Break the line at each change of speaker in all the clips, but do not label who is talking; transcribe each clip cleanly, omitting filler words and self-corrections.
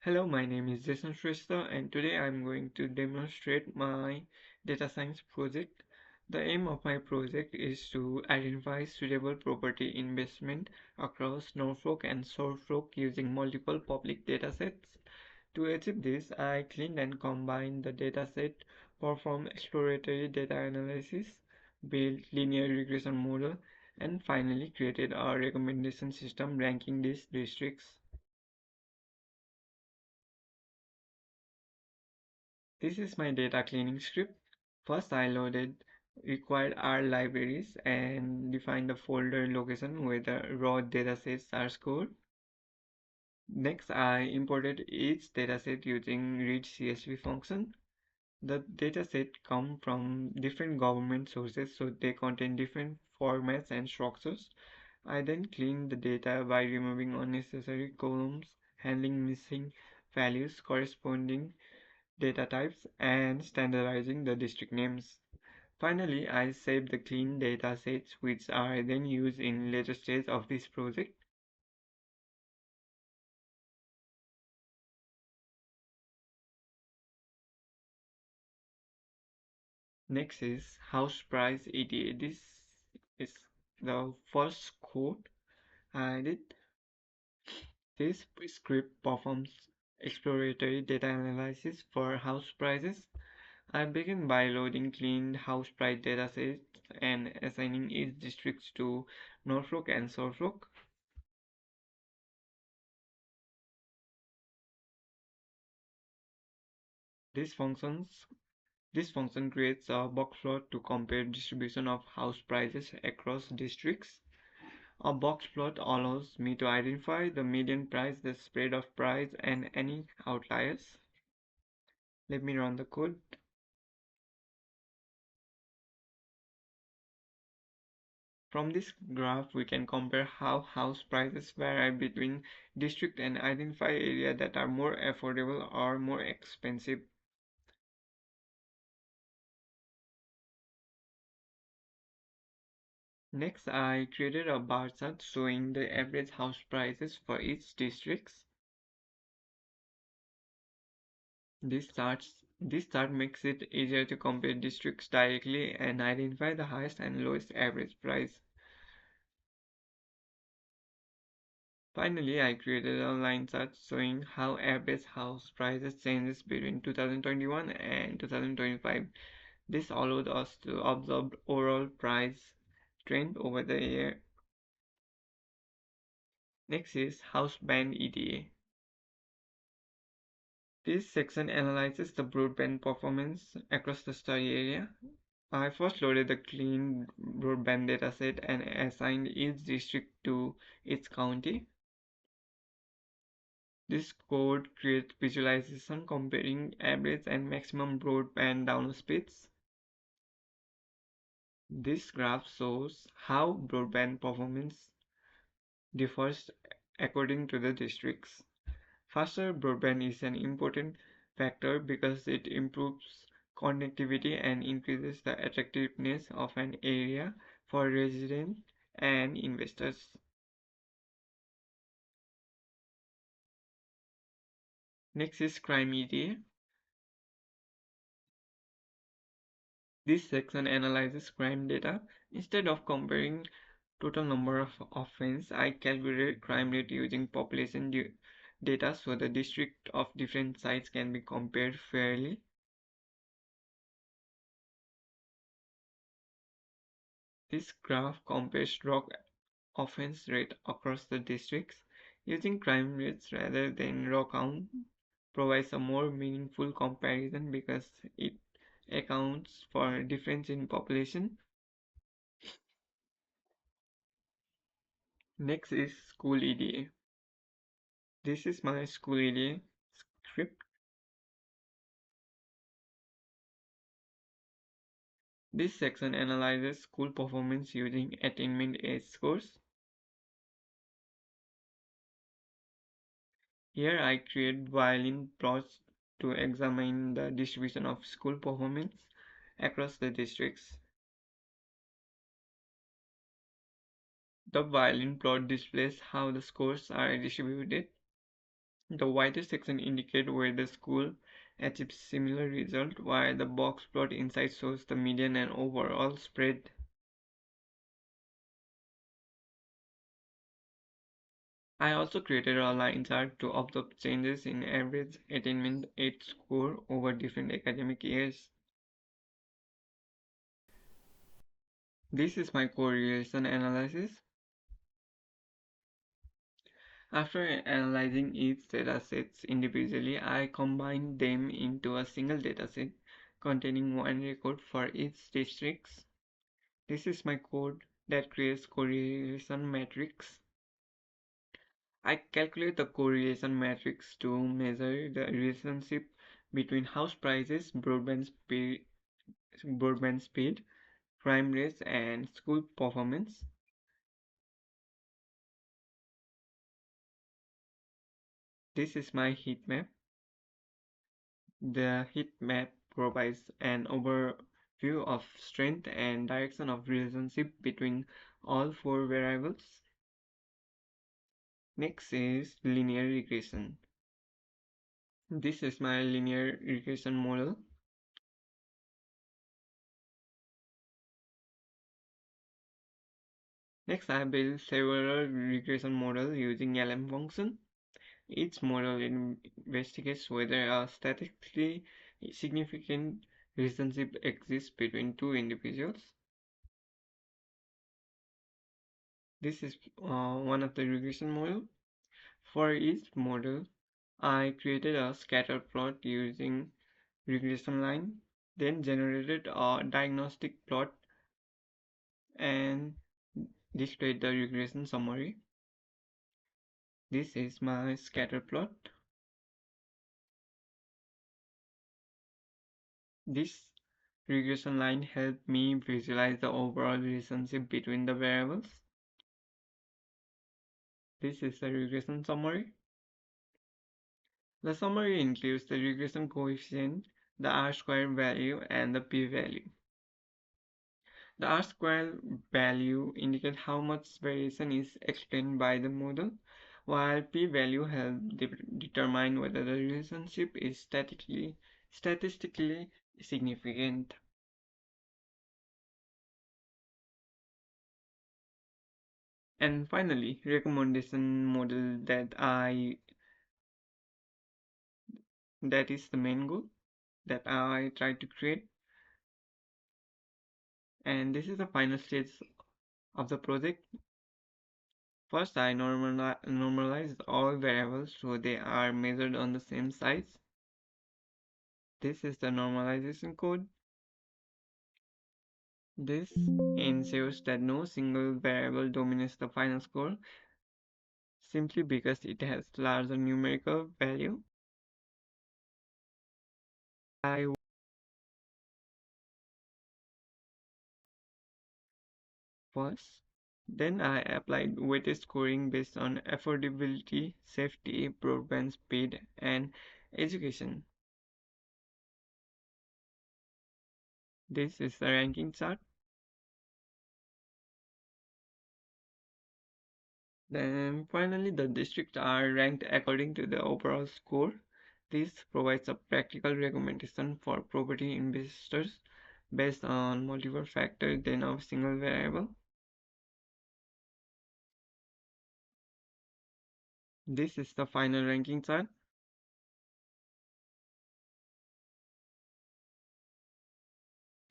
Hello, my name is Jeson Shrestha, and today I'm going to demonstrate my data science project. The aim of my project is to identify suitable property investment across Norfolk and Suffolk using multiple public datasets. To achieve this, I cleaned and combined the dataset, performed exploratory data analysis, built linear regression model, and finally created a recommendation system ranking these districts. This is my data cleaning script. First, I loaded required R libraries and defined the folder location where the raw datasets are stored. Next, I imported each dataset using read CSV function. The dataset come from different government sources, so they contain different formats and structures. I then cleaned the data by removing unnecessary columns, handling missing values corresponding data types, and standardizing the district names. Finally, I saved the clean data sets which are then used in later stage of this project. Next is house price ETA. This is the first code I did. This script performs exploratory data analysis for house prices. I begin by loading cleaned house price datasets and assigning each district to Norfolk and Suffolk. This functions This function creates a box plot to compare distribution of house prices across districts. A box plot allows me to identify the median price, the spread of price, and any outliers. Let me run the code. From this graph, we can compare how house prices vary between districts and identify areas that are more affordable or more expensive. Next, I created a bar chart showing the average house prices for each district. This chart makes it easier to compare districts directly and identify the highest and lowest average price. Finally, I created a line chart showing how average house prices changes between 2021 and 2025. This allowed us to observe overall price trend over the year. Next is house band ETA. This section analyzes the broadband performance across the study area. I first loaded the clean broadband dataset and assigned each district to its county. This code creates visualization comparing average and maximum broadband download speeds. This graph shows how broadband performance differs according to the districts. Faster broadband is an important factor because it improves connectivity and increases the attractiveness of an area for residents and investors. Next is crime ETA. This section analyzes crime data. Instead of comparing total number of offenses, I calculated crime rate using population data so the district of different sites can be compared fairly. This graph compares raw offense rate across the districts. Using crime rates rather than raw count provides a more meaningful comparison because it accounts for difference in population. Next is school EDA. This is my school EDA script. This section analyzes school performance using attainment age scores. Here I create violin plots to examine the distribution of school performance across the districts. The violin plot displays how the scores are distributed. The whiter section indicate where the school achieved similar result, while the box plot inside shows the median and overall spread. I also created a line chart to observe changes in average attainment age score over different academic years. This is my correlation analysis. After analyzing each datasets individually, I combine them into a single dataset containing one record for each district. This is my code that creates correlation matrix. I calculate the correlation matrix to measure the relationship between house prices, broadband speed, crime rates, and school performance. This is my heat map. The heat map provides an overview of strength and direction of relationship between all four variables. Next is linear regression. This is my linear regression model. Next, I built several regression models using LM function. Each model investigates whether a statistically significant relationship exists between two individuals. This is one of the regression model. For each model, I created a scatter plot using regression line, then generated a diagnostic plot and displayed the regression summary. This is my scatter plot. This regression line helped me visualize the overall relationship between the variables. This is the regression summary. The summary includes the regression coefficient, the R-squared value, and the p-value. The R-squared value indicates how much variation is explained by the model, while p-value helps determine whether the relationship is statistically significant. And finally, recommendation model that is the main goal that I try to create. And this is the final stage of the project. First, I normalize all variables so they are measured on the same size. This is the normalization code. This ensures that no single variable dominates the final score simply because it has larger numerical value. I was Then I applied weighted scoring based on affordability, safety, broadband speed, and education. This is the ranking chart. Then finally, the districts are ranked according to the overall score. This provides a practical recommendation for property investors based on multiple factors than a single variable. This is the final ranking chart.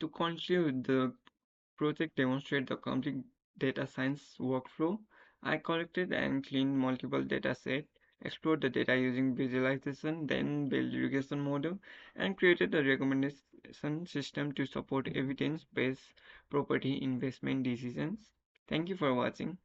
To conclude, the project demonstrates the complete data science workflow. I collected and cleaned multiple data sets, explored the data using visualization, then built regression model, and created a recommendation system to support evidence-based property investment decisions. Thank you for watching.